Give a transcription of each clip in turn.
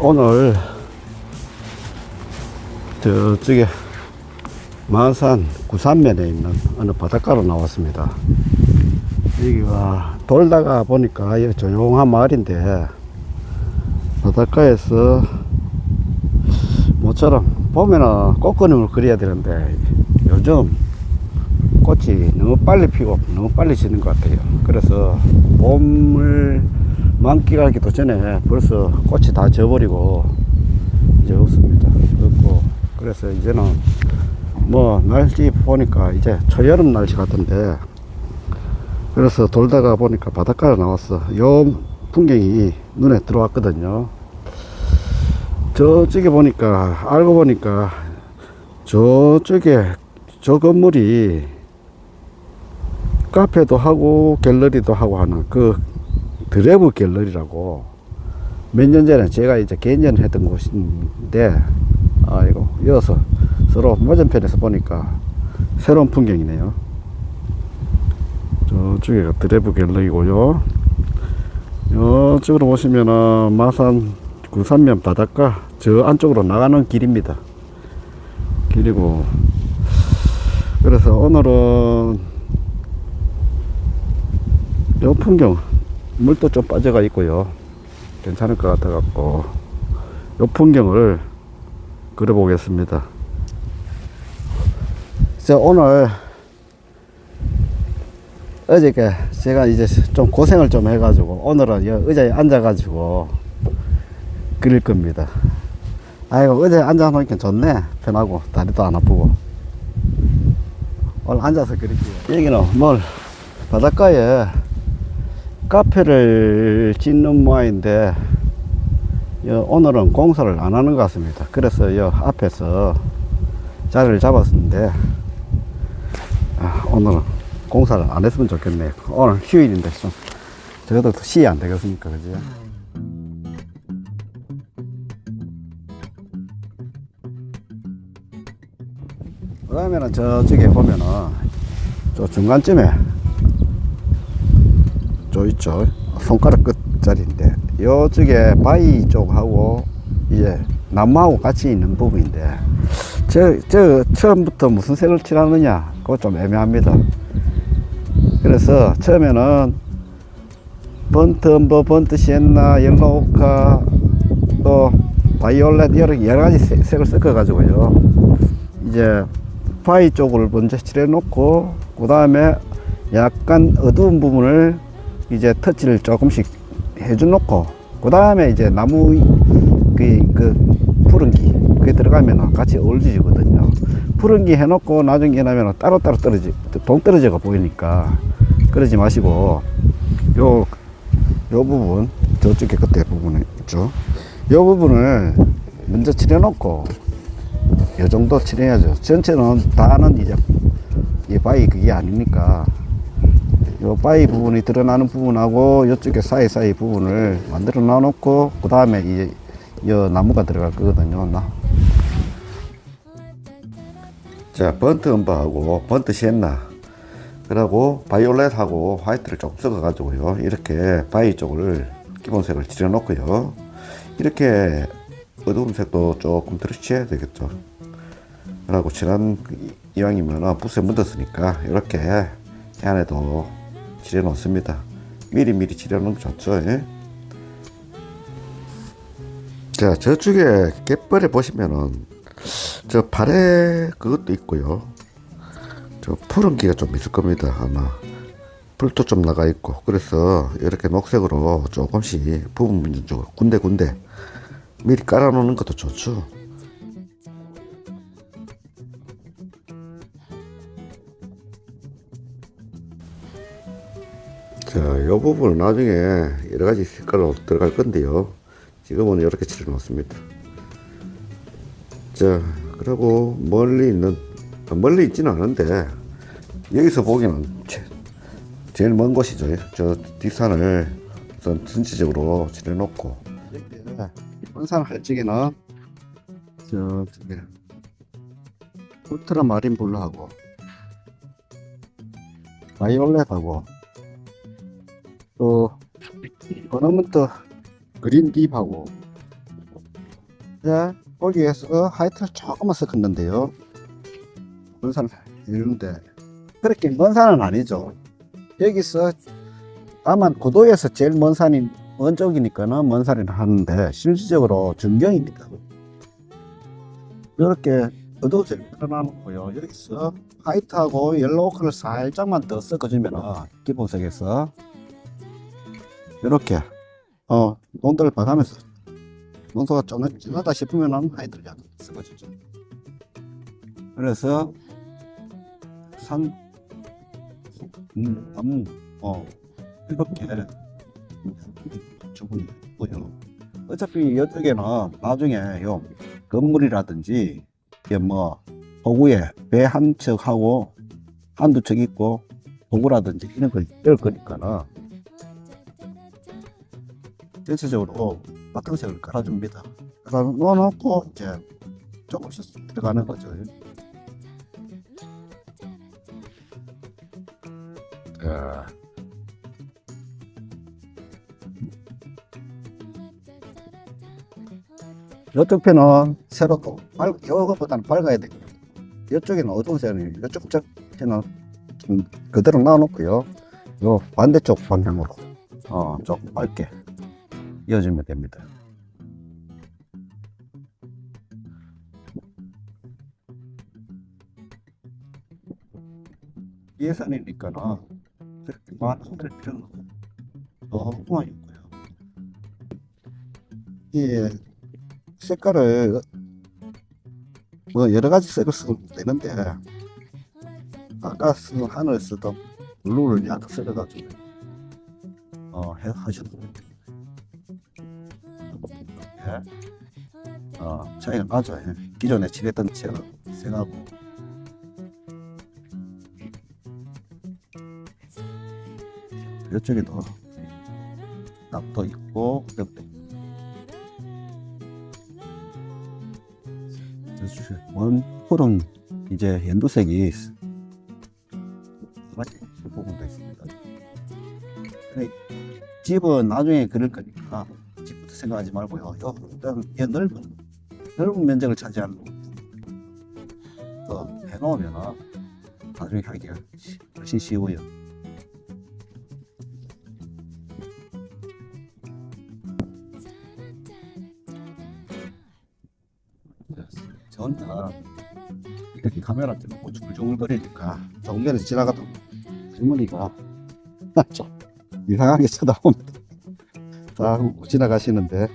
오늘 저쪽에 마산 구산면에 있는 어느 바닷가로 나왔습니다. 여기가 돌다가 보니까 조용한 마을인데, 바닷가에서 모처럼 보면은 꽃그림을 그려야 되는데 요즘 꽃이 너무 빨리 피고 너무 빨리 지는 것 같아요. 그래서 봄을 만끽하기도 전에 벌써 꽃이 다 져버리고 이제 없습니다. 없고, 그래서 이제는 뭐 날씨 보니까 이제 초여름 날씨 같은데, 그래서 돌다가 보니까 바닷가에 나왔어. 요 풍경이 눈에 들어왔거든요. 저쪽에 보니까, 알고 보니까 저쪽에 저 건물이 카페도 하고 갤러리도 하고 하는 그 드레브 갤러리라고, 몇 년 전에 제가 이제 개년했던 곳인데, 이거 이어서 서로 맞은편에서 보니까 새로운 풍경이네요. 저쪽에 드레브 갤러리고요. 이쪽으로 보시면은 마산 구산면 바닷가 저 안쪽으로 나가는 길입니다. 길이고, 그래서 오늘은 이 풍경, 물도 좀 빠져가 있고요. 괜찮을 것 같아 갖고 이 풍경을 그려보겠습니다. 오늘 어저께 제가 이제 좀 고생을 좀 해가지고 오늘은 이 의자에 앉아가지고 그릴 겁니다. 아이고, 의자에 앉아놓으니까 좋네. 편하고 다리도 안 아프고. 오늘 앉아서 그릴게요. 여기는 뭘 바닷가에 카페를 짓는 모양인데, 오늘은 공사를 안 하는 것 같습니다. 그래서 이 앞에서 자리를 잡았는데, 오늘은 공사를 안 했으면 좋겠네요. 오늘 휴일인데 좀 저것도 시이 안 되겠습니까, 그지? 그 다음에는 저쪽에 보면은 저 중간쯤에 저 있죠, 손가락 끝자리인데, 요쪽에 바위 쪽하고 이제 나무하고 같이 있는 부분인데, 저 처음부터 무슨 색을 칠하느냐 그거 좀 애매합니다. 그래서 처음에는 번트 시엔나, 옐로우카, 또 바이올렛 여러 가지 색을 섞어 가지고요, 이제 바위 쪽을 먼저 칠해 놓고, 그 다음에 약간 어두운 부분을 이제 터치를 조금씩 해줘 놓고, 그 다음에 이제 나무 그 푸른기 그게 들어가면 같이 어울리거든요. 푸른기 해놓고 나중에 하면 따로따로 동떨어져가 보이니까 그러지 마시고, 요 부분, 저쪽에 끝에 부분 있죠, 요 부분을 먼저 칠해 놓고, 요 정도 칠해야죠. 전체는 다는 이제 이 바위 그게 아니니까, 요 바위 부분이 드러나는 부분하고 요쪽에 사이사이 부분을 만들어 놔놓고, 그 다음에 이 나무가 들어갈 거거든요. 자, 번트 음바하고 번트 시엔나, 그리고 바이올렛하고 화이트를 조금 섞어 가지고요, 이렇게 바위 쪽을 기본색을 칠해 놓고요, 이렇게 어두운 색도 조금 들어치해야 되겠죠. 그리고 칠한 이왕이면 붓에 묻었으니까 이렇게 안에도 칠해 놓습니다. 미리 칠해 놓으면 좋죠. 예? 자, 저쪽에 갯벌에 보시면은 저 발에 그것도 있고요, 저 푸른기가 좀 있을 겁니다. 아마 불도 좀 나가 있고, 그래서 이렇게 녹색으로 조금씩 부분 군데 미리 깔아 놓는 것도 좋죠. 자, 이 부분은 나중에 여러 가지 색깔로 들어갈 건데요, 지금은 이렇게 칠해 놓습니다. 자, 그리고 멀리 있지는 않은데, 여기서 보기에는 제일 먼 곳이죠. 저 뒷산을 우선 전체적으로 칠해 놓고, 이번 할 적에는 저쪽에 울트라 마린 블루하고 바이올렛하고 또 어느먼트 그린 딥하고 이제 거기에서 하이트를 조금만 섞었는데요. 먼 산을 이루는데 그렇게 먼 산은 아니죠. 여기서 다만 고도에서 제일 먼 산이 먼 쪽이니까는 먼 산이라 하는데 실질적으로 전경입니다. 이렇게 어두워져 드러나놓고요. 여기서 화이트하고 옐로우 컬을 살짝만 더 섞어주면 기본색에서 이렇게 농도를 봐가면서 농도가 좀 진하다 싶으면 화이트를 약간 섞어주죠. 그래서 이렇게 주문이 있고요. 어차피 이쪽에는 나중에 요 건물이라든지 이게 뭐 도구에 배 한 척하고 한두 척 있고 도구라든지 이런 걸 열 거니까는 전체적으로 바탕색을 깔아줍니다. 깔아 놓고 이제 조금씩 들어가는 거죠. 이쪽 편은 새로 또 이거보다는 밝아야 됩니다. 이쪽에는 어두운 색이 이쪽 편은 좀 그대로 놔놓고요. 요 반대쪽 방향으로 조금 밝게 이어주면 됩니다. 예산이니까는 그렇게 많은 걸 필요는 너무 있고요. 이 색깔을 뭐 여러 가지 색을 쓰면 되는데 아까 쓴 하늘 쓰던 블루를 약간 썰어가지고 하셔도 됩니다. 차이가 나죠. 기존에 칠했던 색하고 이쪽에도 낙도 있고 원풀은 이제 연두색이 부분도 있습니다. 집은 나중에 그릴 거니까 집부터 생각하지 말고요. 이 넓은 면적을 차지하는 거 해놓으면 나중에 하기가 훨씬 쉬워요. 저 혼자 이렇게 카메라 들고 중얼중얼거리니까 정면에서 지나가던 할머니가 좀 이상하게 쳐다봅니다. 자, 지나가시는데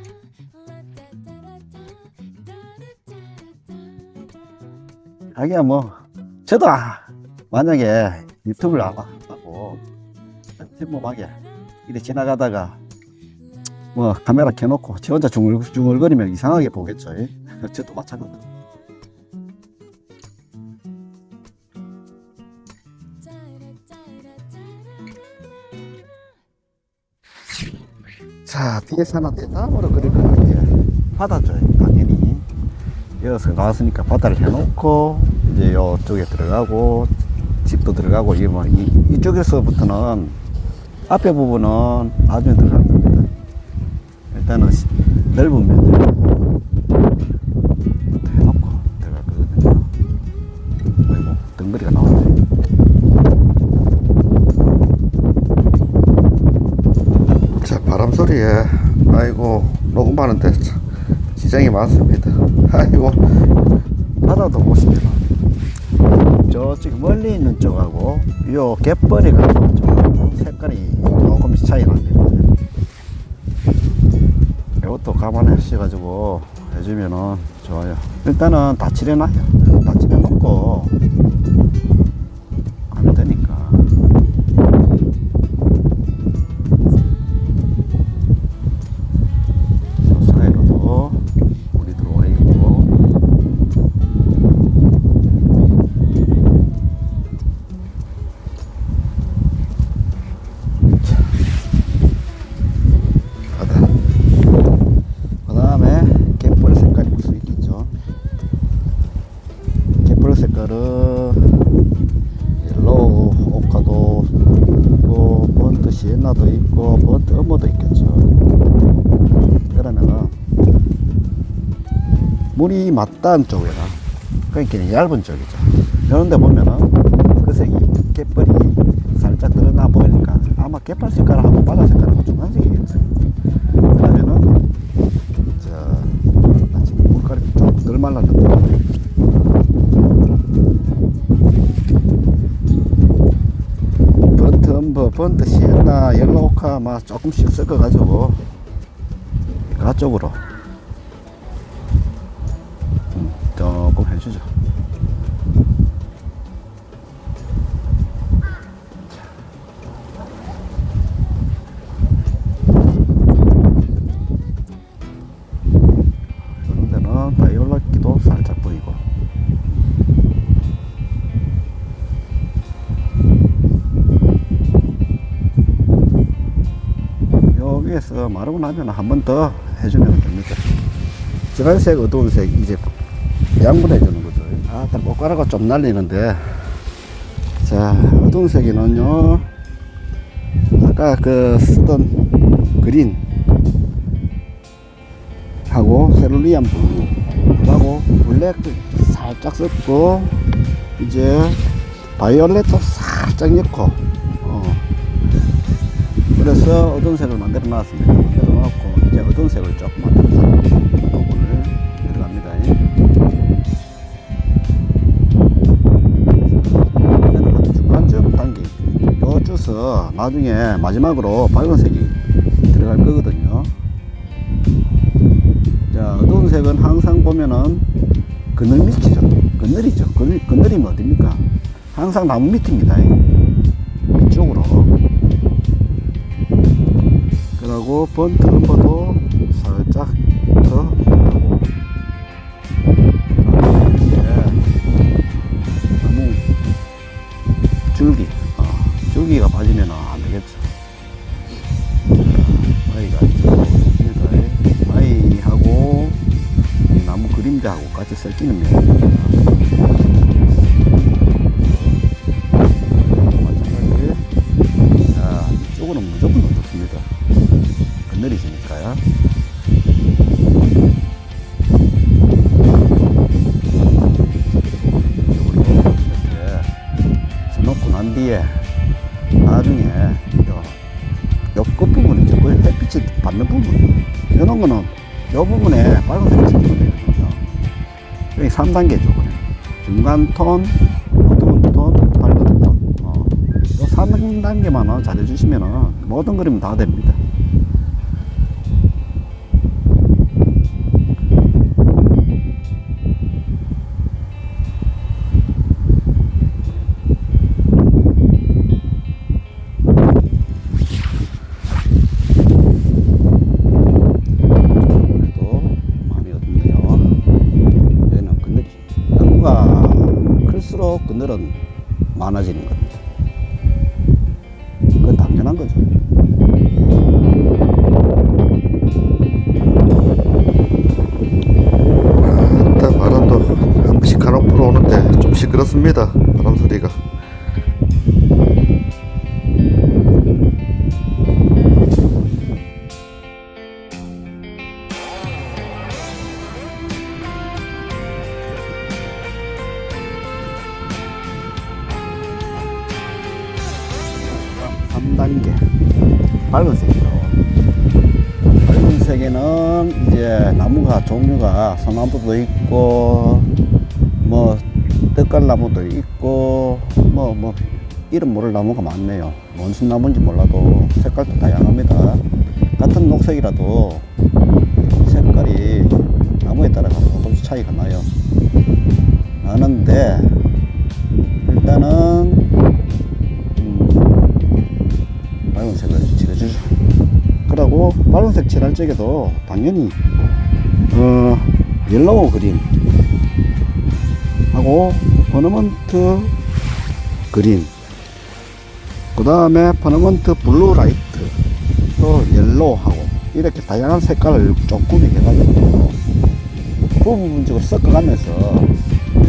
자기야 뭐 저도 만약에 유튜브를 안 하고 평범하게 이렇게 지나가다가 뭐 카메라 켜놓고 저 혼자 중얼중얼거리면 이상하게 보겠죠. 저도 마찬가지로. 자, 뒤에서 하나 대담으로 그릴 거는 바다죠. 당연히 여기서 나왔으니까 바다를 해놓고 이제 이쪽에 들어가고 집도 들어가고 이쪽에서부터는 앞에 부분은 나중에 들어갈 겁니다. 일단은 넓은 면을 해놓고 들어갈 거거든요. 아이고 덩거리가 나오네. 자, 바람 소리에 아이고 녹음하는데 지장이 많습니다. 아이고 바다도 보시면 저쪽 멀리 있는 쪽하고 요 갯벌이 가까운 쪽하고 색깔이 조금씩 차이 납니다. 이것도 감안하셔가지고 해주면은 좋아요. 일단은 다 칠해놔요. 다 칠해놓고 하면 되니까. 저 사이로도 물이 들어와 있고. 색깔은 옐로우 오카도 있고 번트 시엔나도 있고 번트 어머도 있겠죠. 그러면은 물이 맞닿은 쪽에다, 그러니까 얇은 쪽이죠. 이런 데 보면은 그 색이 갯벌이 살짝 드러나 보이니까 아마 갯벌 색깔하고 바다 색깔하고 중간색이겠어요. 그러면은 지금 물가를 좀 덜 말라졌다. 번트 시엔나 옐로우카 막 조금씩 섞어가지고 가쪽으로 조금 해주죠. 이런 데는 바이올렛기도 살짝 보이고, 위에서 마르고 나면 한 번 더 해주면 됩니다. 진한색, 어두운 색 이제 양분해 주는 거죠. 딱 꽃가루가 좀 날리는데, 자, 어두운 색에는요, 아까 그 쓰던 그린 하고 세룰리안 블루 하고 블랙 살짝 섞고, 이제 바이올렛도 살짝 넣고, 그래서 어두운 색을 만들어 놨습니다. 만들어 놓고 이제 어두운 색을 조금 만들어서 부분을 들어갑니다. 이제는 한 중간쯤 단계, 요 주서 나중에 마지막으로 밝은 색이 들어갈 거거든요. 자, 어두운 색은 항상 보면은 그늘 밑이죠. 그늘이죠. 그늘이면 어딥니까? 항상 나무 밑입니다. 이쪽으로. 그리고 번트 엄버도 살짝 더 하고, 나무 줄기가 빠지면 안 되겠죠. 마이가 있죠. 마이하고 이 나무 그림자하고 같이 섞이는 면입니다. 마찬가지에, 자, 이쪽은 무조건 어둡습니다. 그늘이지니까요. 이렇게 써놓고 난 뒤에 나중에 요 끝부분이죠. 그 햇빛이 받는 부분, 이런 거는 요 부분에 빨간색을 쳐주면 되거든요. 여기 3단계죠. 중간 톤, 어두운 톤, 밝은 톤. 요 3단계만 잘해주시면 모든 그림은 다 됩니다. 클수록 그늘은 많아지는 겁니다. 그건 당연한 거죠. 일단 바람도 한 번씩 간혹 불어오는데 좀 시끄럽습니다. 바람 소리가. 밝은색이죠. 밝은색에는 이제 나무가 종류가 소나무도 있고, 뭐 떡갈나무도 있고, 뭐 이름 모를 나무가 많네요. 무슨 나무인지 몰라도 색깔도 다양합니다. 같은 녹색이라도 색깔이 나무에 따라 조금씩 차이가 나는데, 일단은 빨간색을 칠해주죠. 그리고 빨간색 칠할 적에도 당연히 옐로우 그린 하고 퍼너먼트 그린, 그 다음에 퍼너먼트 블루 라이트, 또 옐로우 하고 이렇게 다양한 색깔을 조금 해가지고 부분적으로 섞어가면서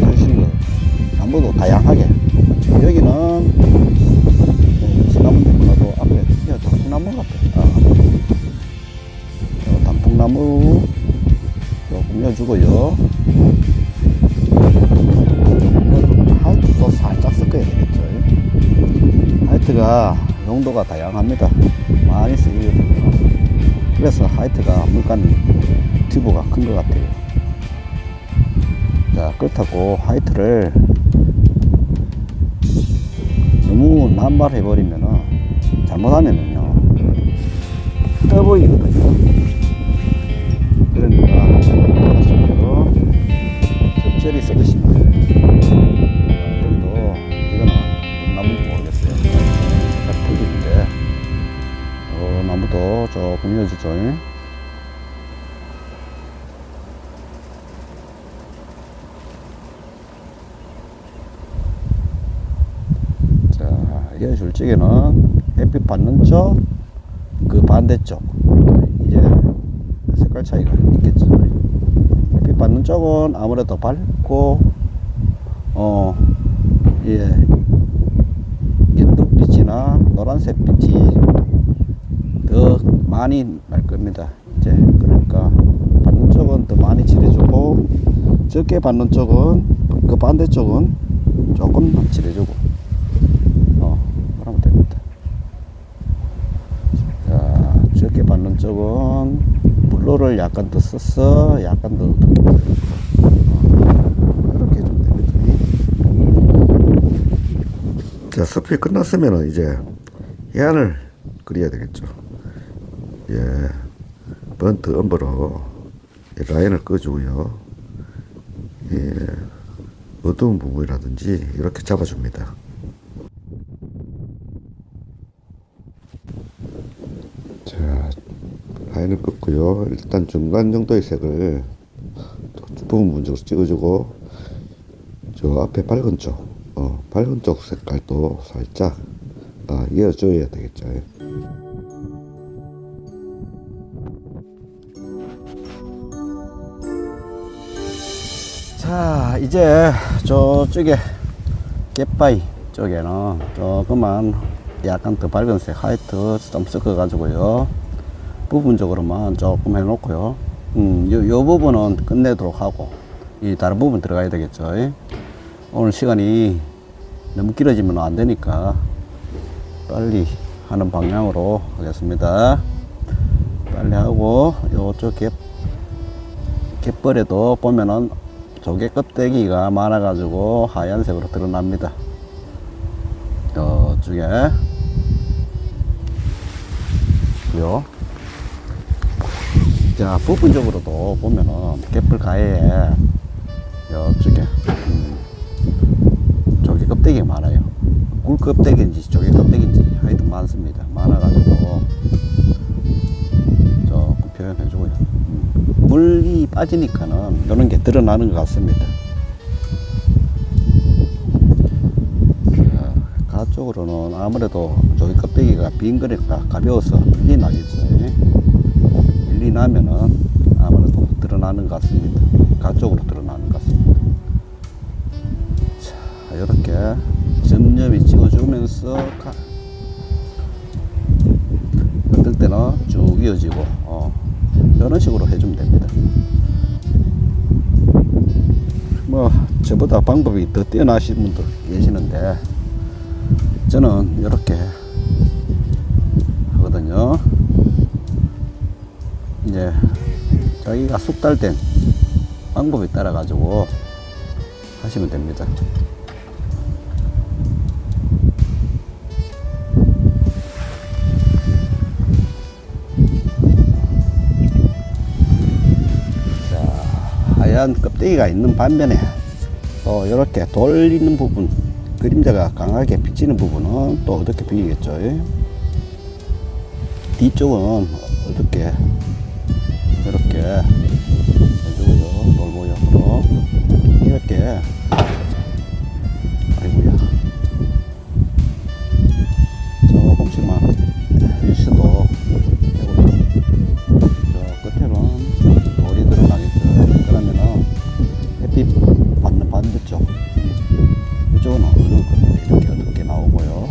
해주시는 거. 나무도 다양하게. 여기는 소나무인지 몰라도 앞에 단풍나무 같아. 단풍나무 조금 넣어주고요. 하이트가 용도가 다양합니다. 많이 쓰이거든요. 그래서 하이트가 물간 튜브가 큰 것 같아요. 자, 그렇다고 하이트를 너무 남발해버리면은 잘못하면은요 떠 보이거든요. 그러니까 아시고요, 적절히 썩으시면 돼요. 여기도 이거는 무슨 나무인지 모르겠어요. 색깔이 틀리는데 나무도 조금 이어지죠. 이어줄 적에는 햇빛 받는 쪽, 그 반대쪽, 이제 색깔 차이가 있겠죠. 햇빛 받는 쪽은 아무래도 밝고, 예, 연두빛이나 노란색 빛이 더 많이 날 겁니다. 이제 그러니까 받는 쪽은 더 많이 칠해주고, 적게 받는 쪽은, 그 반대쪽은 조금만 칠해주고, 그러면 됩니다. 자, 적게 받는 쪽은 블루를 약간 더 써서 약간 더 이렇게 해주면 됩니다. 자, 섭이 끝났으면 이제 해안을 그려야 되겠죠. 예, 번트 엄버로 라인을 꺼주고요. 예, 어두운 부분이라든지 이렇게 잡아줍니다. 자, 라인을 긋고요. 일단 중간 정도의 색을 부분적으로 찍어주고, 저 앞에 밝은 쪽, 밝은 쪽 색깔도 살짝 이어줘야 되겠죠. 자, 이제 저쪽에 갯바위 쪽에는 조금만 약간 더 밝은색 하이트 좀 섞어 가지고요, 부분적으로만 조금 해 놓고요, 요 부분은 끝내도록 하고 이 다른 부분 들어가야 되겠죠. 오늘 시간이 너무 길어지면 안 되니까 빨리 하는 방향으로 하겠습니다. 빨리 하고, 요쪽 갯벌에도 보면은 조개 껍데기가 많아 가지고 하얀색으로 드러납니다. 저쪽에 요. 자, 부분적으로도 보면은 갯벌 가해에 요쪽에 조개 껍데기가 많아요. 굴 껍데기인지 조개 껍데기인지 하여튼 많습니다. 많아가지고 조금 표현해주고요. 물이 빠지니까는 이런 게 드러나는 것 같습니다. 가쪽으로는 아무래도 조개 껍데기가 빈 거니까 가벼워서 밀리 나겠죠. 밀리 나면은 아무래도 드러나는 것 같습니다. 가쪽으로 드러나는 것 같습니다. 자, 이렇게 점점이 찍어주면서 어떨 때는 쭉 이어지고 이런 식으로 해주면 됩니다. 뭐 저보다 방법이 더 뛰어나신 분도 계시는데 저는 이렇게 하거든요. 이제 자기가 숙달된 방법에 따라 가지고 하시면 됩니다. 하얀 껍데기가 있는 반면에 또 이렇게 돌 있는 부분, 그림자가 강하게 비치는 부분은 또 어둡게 비이겠죠. 뒤쪽은 어둡게 이렇게 해주고요. 돌 모양으로 이렇게, 아이고야, 조금씩만 해주셔도 되고요. 저 끝에는 돌이 드러나겠죠. 그러면은 햇빛 받는 반대쪽, 이쪽은 어두울 겁니다. 이렇게 어둡게 나오고요.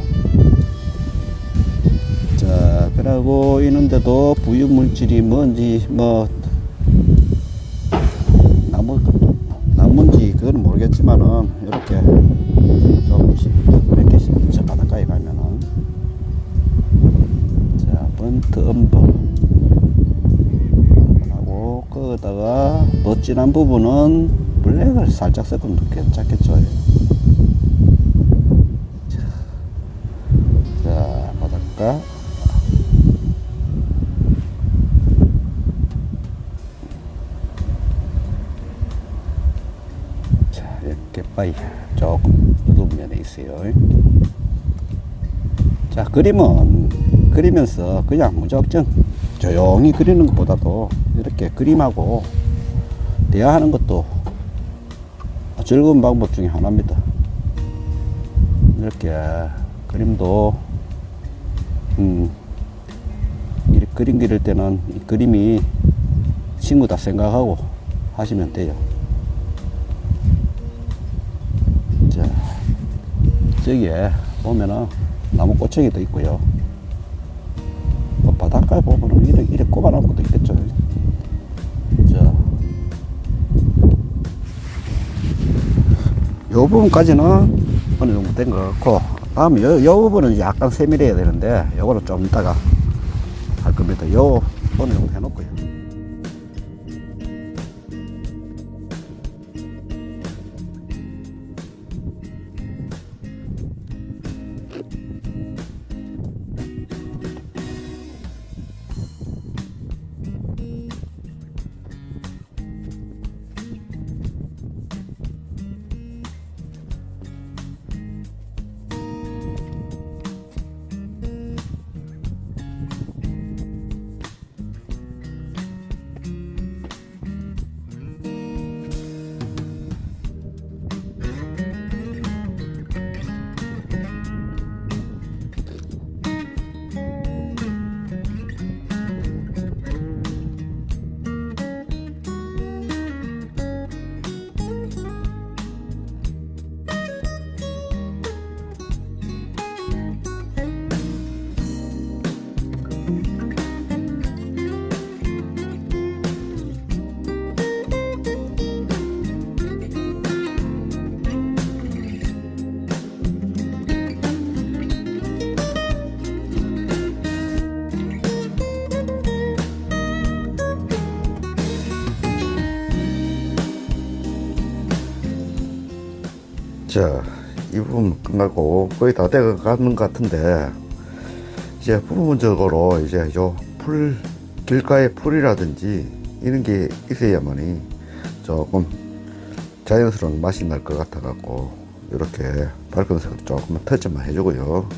자, 그러고 있는데도 부유 물질이 뭔지 뭐 나무인지 그건 모르겠지만은 이렇게 조금씩 몇 개씩 저 바닷가에 가면은 번트 엄버 하고, 거기다가 더 진한 부분은 블랙을 살짝 섞으면 괜찮겠죠. 자, 바닷가. 자, 이렇게 바위 조금 어두운 면에 있어요. 자, 그리면서 그냥 무작정 조용히 그리는 것보다도 이렇게 그림하고 대화하는 것도 즐거운 방법 중에 하나입니다. 이렇게 그림도 그림 그릴 때는 이 그림이 친구다 생각하고 하시면 돼요. 자, 저기에 보면은 나무 꼬챙이도 있고요. 뭐 바닷가에 보면은 이렇게 꼽아놓은 것도 있겠죠. 자, 요 부분까지는 어느 정도 된 것 같고, 다음에 요 부분은 약간 세밀해야 되는데, 요거는 좀 이따가 할 겁니다. 요 어느 정도 해놓고요. 자, 이 부분 끝나고 거의 다 되어 가는 것 같은데, 이제 부분적으로 이제 요 길가의 풀이라든지 이런 게 있어야만이 조금 자연스러운 맛이 날 것 같아 갖고 이렇게 밝은색으로 조금만 터치만 해주고요.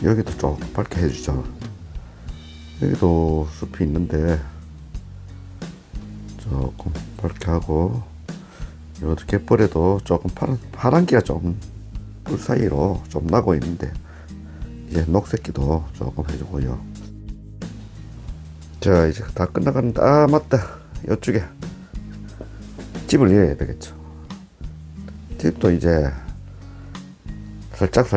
여기도 조금 밝게 해주죠. 여기도 숲이 있는데 조금 밝게 하고, 이것도 갯벌에도 조금 파란기가 조금 뿔 사이로 좀 나고 있는데, 이제 녹색기도 조금 해주고요. 자, 이제 다 끝나가는데, 아 맞다, 이쪽에 집을 이어야 되겠죠. 집도 이제 살짝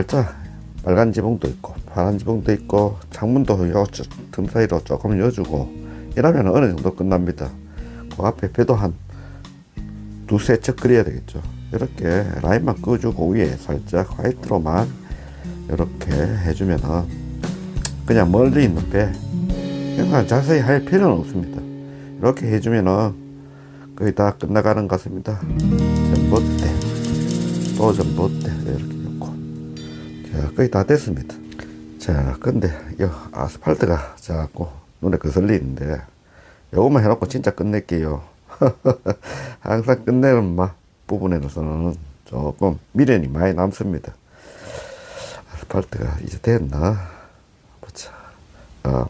빨간 지붕도 있고 파란 지붕도 있고 창문도 요 틈 사이로 조금 여주고 이러면 어느 정도 끝납니다. 그 앞에 배도 한 두세 척 그려야 되겠죠. 이렇게 라인만 그어주고 위에 살짝 화이트로만 이렇게 해주면은 그냥 멀리 있는 배, 그러니까 자세히 할 필요는 없습니다. 이렇게 해주면은 거의 다 끝나가는 것 같습니다. 전봇대, 또 전봇대 이렇게 놓고, 자 거의 다 됐습니다. 자, 근데 이 아스팔트가 자꾸 눈에 거슬리는데 요것만 해놓고 진짜 끝낼게요. 항상 끝내는 부분에서는 조금 미련이 많이 남습니다. 아스팔트가 이제 됐나 보자.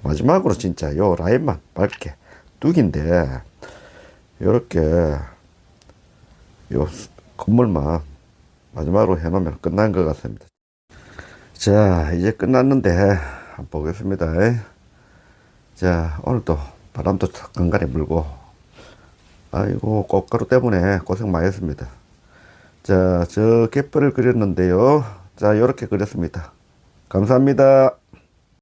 마지막으로 진짜 요 라인만 밝게 뚝인데 요렇게 요 건물만 마지막으로 해놓으면 끝난 것 같습니다. 자, 이제 끝났는데 한번 보겠습니다. 자, 오늘도 바람도 간간히 불고, 아이고 꽃가루 때문에 고생 많이 했습니다. 자, 저 갯벌을 그렸는데요. 자, 요렇게 그렸습니다. 감사합니다.